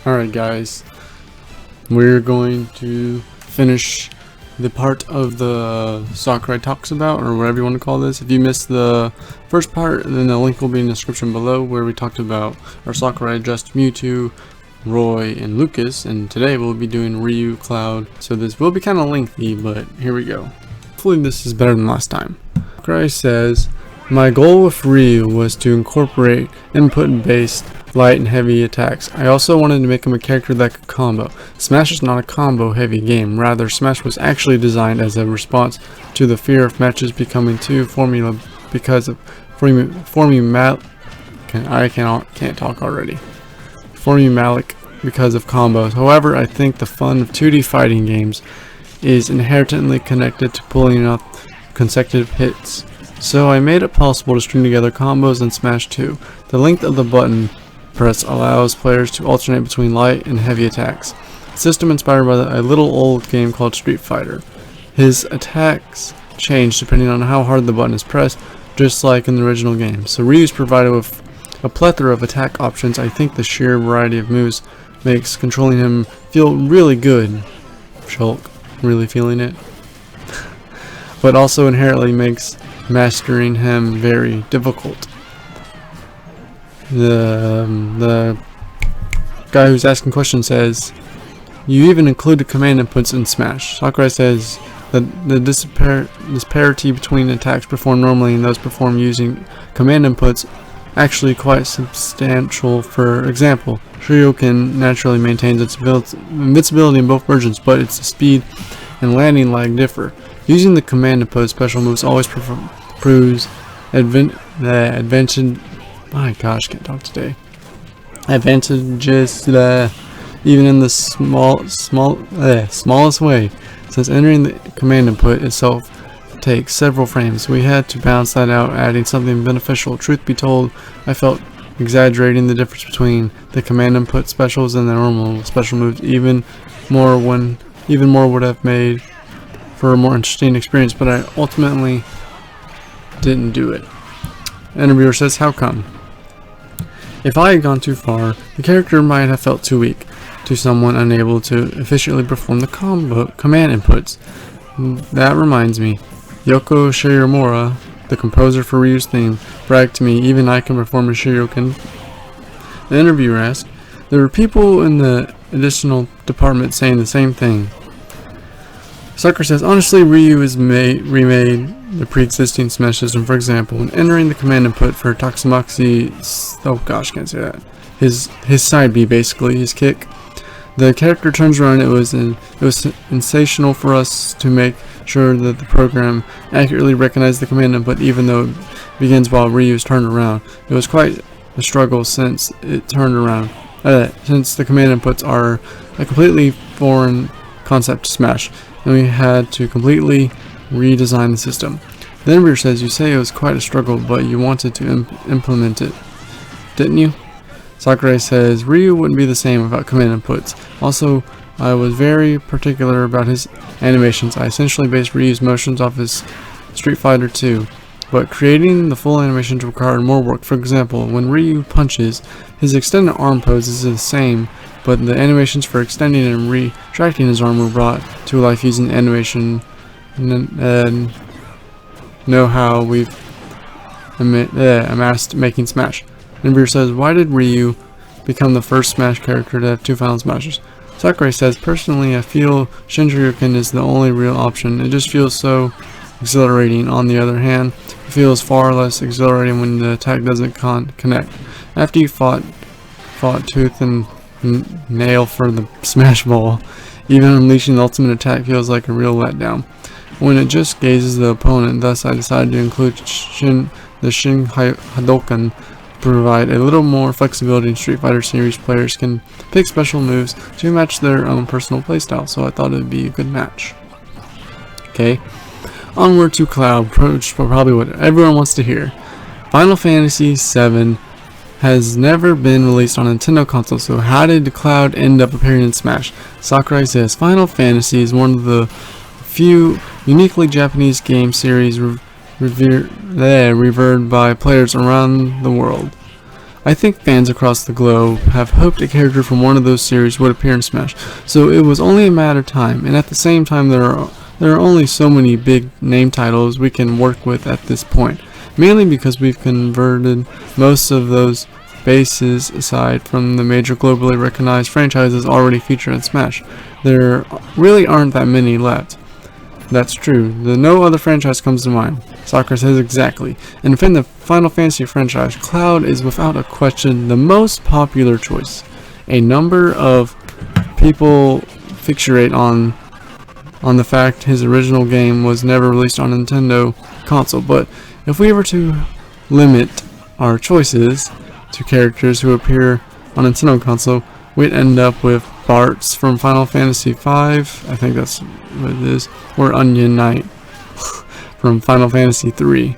Alright guys, we're going to finish the part of the Sakurai talks about, or whatever you want to call this. If you missed the first part, then the link will be in the description below, where we talked about our Sakurai addressed Mewtwo, Roy, and Lucas, and today we'll be doing Ryu, Cloud, so this will be kind of lengthy, but here we go. Hopefully this is better than last time. Sakurai says, "My goal with Ryu was to incorporate input-based light and heavy attacks. I also wanted to make him a character that could combo. Smash is not a combo heavy game, rather Smash was actually designed as a response to the fear of matches becoming too formulaic because of because of combos. However, I think the fun of 2D fighting games is inherently connected to pulling off consecutive hits. So I made it possible to string together combos in Smash 2. The length of the button press allows players to alternate between light and heavy attacks. A system inspired by a little old game called Street Fighter. His attacks change depending on how hard the button is pressed, just like in the original game. So Ryu's provided with a plethora of attack options. I think the sheer variety of moves makes controlling him feel really good. Shulk, really feeling it. But also inherently makes mastering him very difficult. The guy who's asking questions says, "You even included command inputs in Smash." Sakurai says that the disparity between attacks performed normally and those performed using command inputs actually quite substantial. For example, Shoryuken naturally maintains its invincibility in both versions, but its speed and landing lag differ. Using the command input, special moves always proves advantage. My gosh, can't talk today. Advantages even in the smallest way, since entering the command input itself takes several frames. We had to balance that out, adding something beneficial. Truth be told, I felt exaggerating the difference between the command input specials and the normal special moves even more would have made for a more interesting experience, but I ultimately didn't do it. Interviewer says, "How come?" If I had gone too far, the character might have felt too weak to someone unable to efficiently perform the command inputs. That reminds me, Yoko Shirimura, the composer for Ryu's theme, bragged to me, "Even I can perform a Shoryuken." The interviewer asked, "There were people in the additional department saying the same thing." Sakurai says, "Honestly, Ryu has remade the pre-existing Smash system. For example, when entering the command input for Taxamaxi, can't say that. His side B, basically his kick. The character turns around. It was sensational for us to make sure that the program accurately recognized the command input, even though it begins while Ryu is turned around. It was quite a struggle since it turned around. Since the command inputs are a completely foreign concept to Smash, and we had to completely redesign the system." The interviewer says, "You say it was quite a struggle, but you wanted to implement it, didn't you?" Sakurai says, "Ryu wouldn't be the same without command inputs. Also, I was very particular about his animations. I essentially based Ryu's motions off his Street Fighter 2, but creating the full animations required more work. For example, when Ryu punches, his extended arm pose is the same, but the animations for extending and retracting his arm were brought to life using animation know-how we've amassed making Smash." The interviewer says, "Why did Ryu become the first Smash character to have two final smashes?" Sakurai says, "Personally, I feel Shinryuken is the only real option. It just feels so exhilarating. On the other hand, it feels far less exhilarating when the attack doesn't connect. After you fought tooth and nail for the Smash Ball, even unleashing the ultimate attack feels like a real letdown when it just gazes the opponent. Thus, I decided to include the Shin Hadoken to provide a little more flexibility in Street Fighter series. Players can pick special moves to match their own personal playstyle, so I thought it would be a good match." Okay, onward to Cloud, probably what everyone wants to hear. Final Fantasy VII has never been released on a Nintendo console, so how did Cloud end up appearing in Smash? Sakurai says, "Final Fantasy is one of the few uniquely Japanese game series revered by players around the world. I think fans across the globe have hoped a character from one of those series would appear in Smash, so it was only a matter of time, and at the same time there are only so many big name titles we can work with at this point, mainly because we've converted most of those bases aside from the major globally recognized franchises already featured in Smash. There really aren't that many left. That's true. No other franchise comes to mind. Sakuria says exactly. And within the Final Fantasy franchise, Cloud is without a question the most popular choice. A number of people fixate on the fact his original game was never released on a Nintendo console, but if we were to limit our choices to characters who appear on a Nintendo console, we'd end up with Bartz from Final Fantasy V, I think that's what it is, or Onion Knight from Final Fantasy III.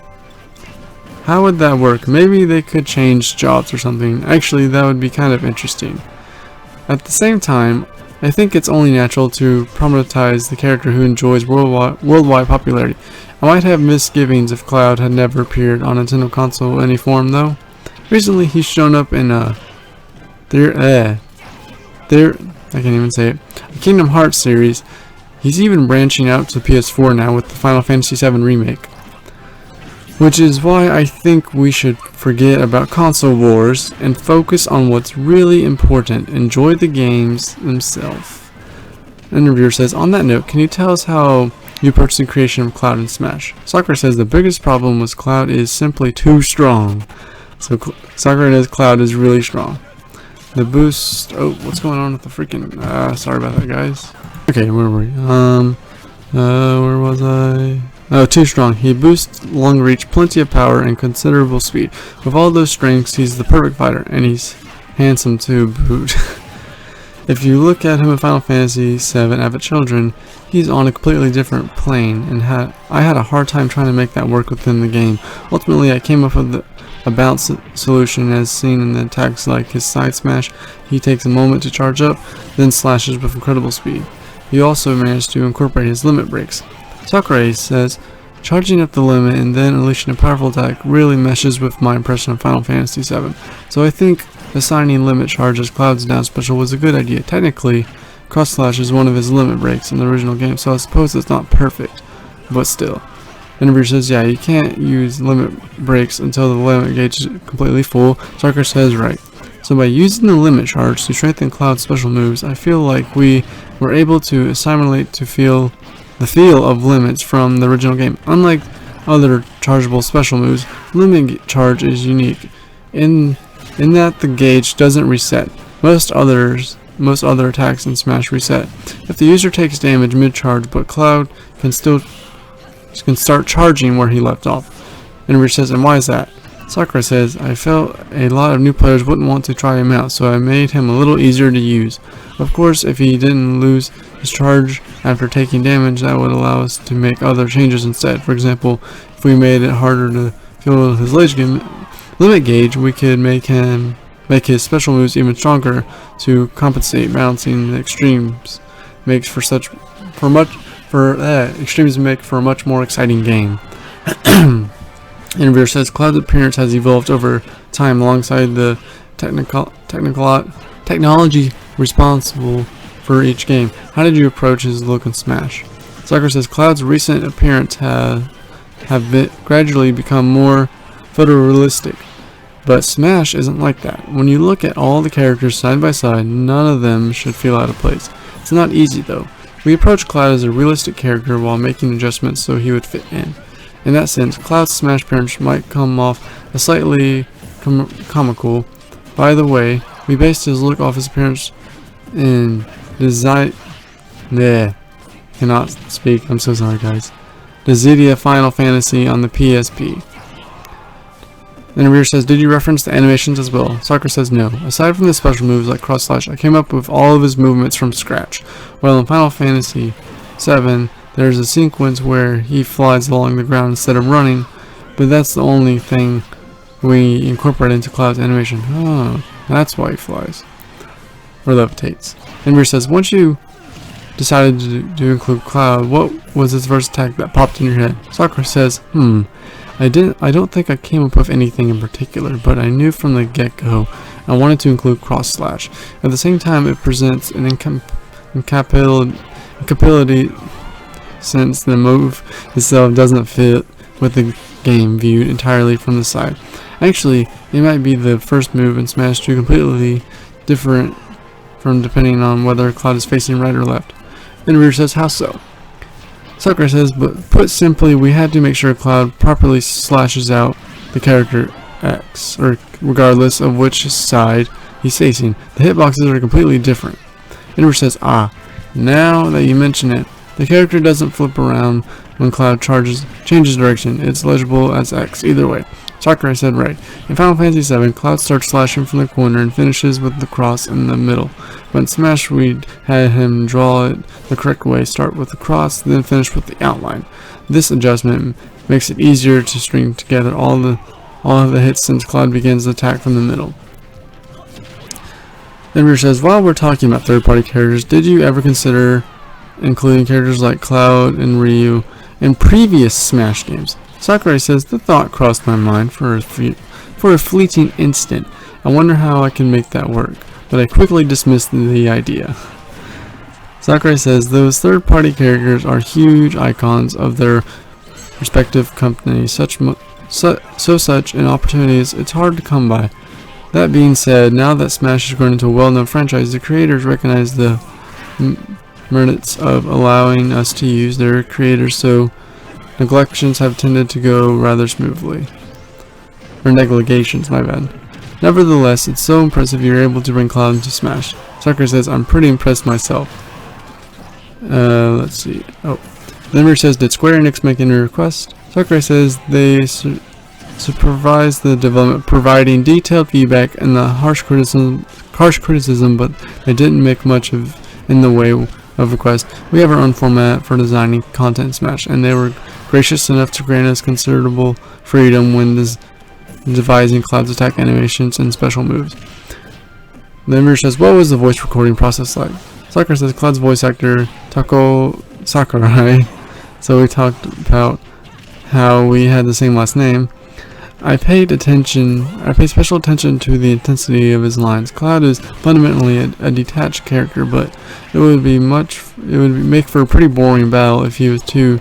How would that work? Maybe they could change jobs or something. Actually, that would be kind of interesting. At the same time, I think it's only natural to problematize the character who enjoys worldwide popularity. I might have misgivings if Cloud had never appeared on a Nintendo console in any form, though. Recently, he's shown up in a Kingdom Hearts series. He's even branching out to PS4 now with the Final Fantasy VII Remake. Which is why I think we should forget about console wars and focus on what's really important. Enjoy the games themselves. An interviewer says, on that note, can you tell us how you approach the creation of Cloud in Smash? Sakuria says the biggest problem was Cloud is simply too strong. So Sakuria says Cloud is really strong. The boost... Oh, what's going on with the freaking... sorry about that, guys. Okay, where were we? Where was I? Oh, too strong. He boosts long reach, plenty of power, and considerable speed. With all those strengths, he's the perfect fighter, and he's handsome to boot. If you look at him in Final Fantasy VII Advent Children, he's on a completely different plane, and I had a hard time trying to make that work within the game. Ultimately, I came up with a bounce solution as seen in the attacks like his side smash. He takes a moment to charge up, then slashes with incredible speed. He also managed to incorporate his limit breaks. Sakuria says, charging up the limit and then unleashing a powerful attack really meshes with my impression of Final Fantasy VII. So I think assigning limit charge as Cloud's down special was a good idea. Technically, cross slash is one of his limit breaks in the original game, so I suppose it's not perfect, but still. Interviewer says, yeah, you can't use limit breaks until the limit gauge is completely full. Sakuria says right. So by using the limit charge to strengthen Cloud's special moves, I feel like we were able to assimilate to feel the feel of limits from the original game. Unlike other chargeable special moves, limit charge is unique in that the gauge doesn't reset. Most other attacks in Smash reset. If the user takes damage mid-charge, but Cloud can start charging where he left off. Interviewer says, and why is that? Sakuria says, I felt a lot of new players wouldn't want to try him out, so I made him a little easier to use. Of course, if he didn't lose his charge after taking damage, that would allow us to make other changes instead. For example, if we made it harder to fill his limit gauge, we could make his special moves even stronger to compensate. Balancing the extremes makes extremes make for a much more exciting game. Interviewer says Cloud's appearance has evolved over time alongside the technology responsible for each game. How did you approach his look in Smash? Sakuria says Cloud's recent appearance have gradually become more photorealistic, but Smash isn't like that. When you look at all the characters side by side, none of them should feel out of place. It's not easy though. We approach Cloud as a realistic character while making adjustments so he would fit in. In that sense, Cloud's Smash appearance might come off as slightly comical. By the way, we based his look off his appearance in cannot speak, I'm so sorry guys. Dissidia Final Fantasy on the PSP. The interviewer says, did you reference the animations as well? Sakuria says no. Aside from the special moves like cross slash, I came up with all of his movements from scratch. Well, in Final Fantasy VII, there's a sequence where he flies along the ground instead of running, but that's the only thing we incorporate into Cloud's animation. Oh, that's why he flies. Or levitates. Interviewer says, once you decided to include Cloud, what was his first attack that popped in your head? Sakuria says, I don't think I came up with anything in particular, but I knew from the get-go I wanted to include cross slash. At the same time, it presents an incapability since the move itself doesn't fit with the game viewed entirely from the side. Actually, it might be the first move in Smash 2 completely different from depending on whether Cloud is facing right or left. And Rear says, how so? Sakuria says, but put simply, we had to make sure Cloud properly slashes out the character X, or regardless of which side he's facing. The hitboxes are completely different. And Rear says, now that you mention it, the character doesn't flip around when Cloud changes direction. It's legible as X either way. Sakurai said right. In Final Fantasy VII, Cloud starts slashing from the corner and finishes with the cross in the middle. But in Smash, we'd had him draw it the correct way, start with the cross, then finish with the outline. This adjustment makes it easier to string together all of the hits since Cloud begins the attack from the middle. Then Rear says, while we're talking about third-party characters, did you ever consider including characters like Cloud and Ryu in previous Smash games? Sakurai says, the thought crossed my mind for a fleeting instant. I wonder how I can make that work, but I quickly dismissed the idea. Sakurai says, those third-party characters are huge icons of their respective companies. Such an opportunity it's hard to come by. That being said, now that Smash has grown into a well-known franchise, the creators recognize the merits of allowing us to use their creators, so neglections have tended to go rather smoothly. Or negligations, my bad. Nevertheless, it's so impressive you're able to bring Cloud into Smash. Sakurai says, I'm pretty impressed myself. Let's see. Limmer says, did Square Enix make any request? Sakurai says they supervise the development, providing detailed feedback and the harsh criticism, but they didn't make much in the way of requests. We have our own format for designing content in Smash, and they were gracious enough to grant us considerable freedom when devising Cloud's attack animations and special moves. Limmer says, what was the voice recording process like? Sakurai says, Cloud's voice actor, Tako Sakurai. So we talked about how we had the same last name. I paid special attention to the intensity of his lines. Cloud is fundamentally a detached character, but it would make for a pretty boring battle if he was too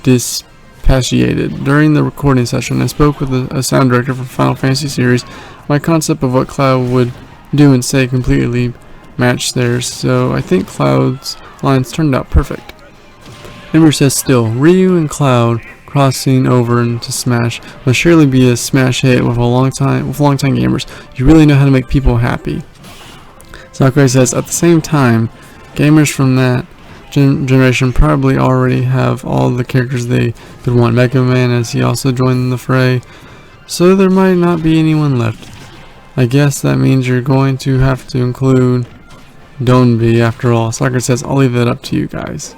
dispassionate. During the recording session, I spoke with a sound director for Final Fantasy series. My concept of what Cloud would do and say completely matched theirs, so I think Cloud's lines turned out perfect. Ember says, still, Ryu and Cloud crossing over into Smash will surely be a smash hit with longtime gamers. You really know how to make people happy. Sakurai says, at the same time, gamers from that generation probably already have all the characters they could want. Mega Man, as he also joined the fray, so there might not be anyone left. I guess that means you're going to have to include Donby after all. Sakurai says, I'll leave that up to you guys.